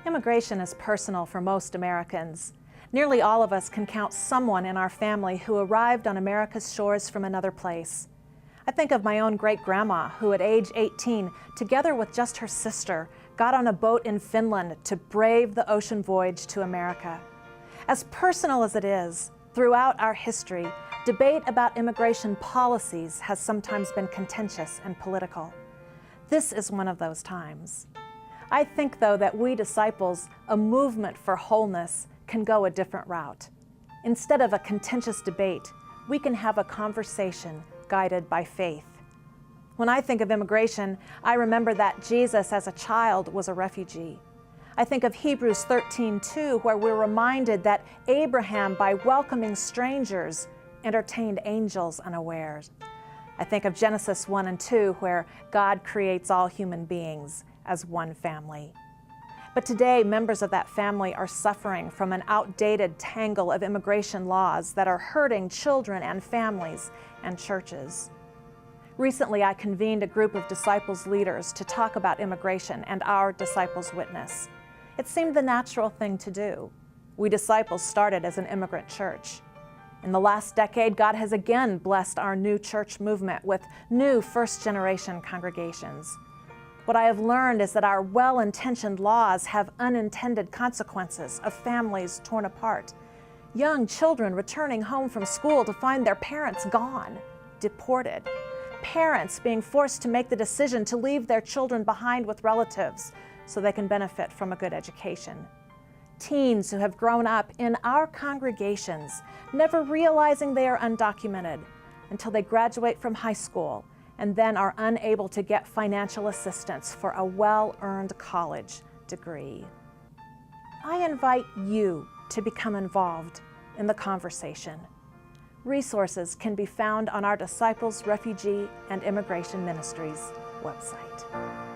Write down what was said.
Immigration is personal for most Americans. Nearly all of us can count someone in our family who arrived on America's shores from another place. I think of my own great-grandma who at age 18, together with just her sister, got on a boat in Finland to brave the ocean voyage to America. As personal as it is, throughout our history, debate about immigration policies has sometimes been contentious and political. This is one of those times. I think, though, that we disciples, a movement for wholeness, can go a different route. Instead of a contentious debate, we can have a conversation guided by faith. When I think of immigration, I remember that Jesus as a child was a refugee. I think of Hebrews 13:2, where we're reminded that Abraham, by welcoming strangers, entertained angels unawares. I think of Genesis 1 and 2, where God creates all human beings as one family. But today, members of that family are suffering from an outdated tangle of immigration laws that are hurting children and families and churches. Recently, I convened a group of disciples leaders to talk about immigration and our disciples' witness. It seemed the natural thing to do. We disciples started as an immigrant church. In the last decade, God has again blessed our new church movement with new first-generation congregations. What I have learned is that our well-intentioned laws have unintended consequences of families torn apart, young children returning home from school to find their parents gone, deported, parents being forced to make the decision to leave their children behind with relatives so they can benefit from a good education, teens who have grown up in our congregations, never realizing they are undocumented until they graduate from high school and then are unable to get financial assistance for a well-earned college degree. I invite you to become involved in the conversation. Resources can be found on our Disciples, Refugee, and Immigration Ministries website.